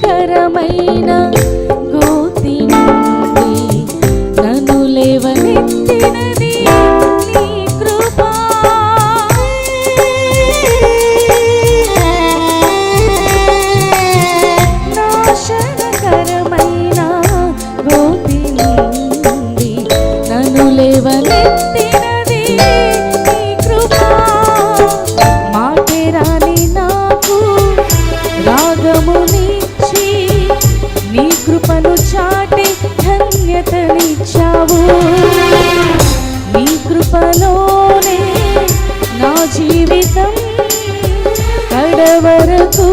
నాశనకరమైన గోతి నుండి నన్ను లేవనెత్తినది నీ కృప. నాశనకరమైన గోతి నుండి నన్ను లేవనెత్తినది నీ కృప. మాటే రాని నాకు రాగమునిచ్చి నీ కృపను చాటి ధన్యతనిచ్చావు. నీ కృపలోనే నా జీవితం కడవరకు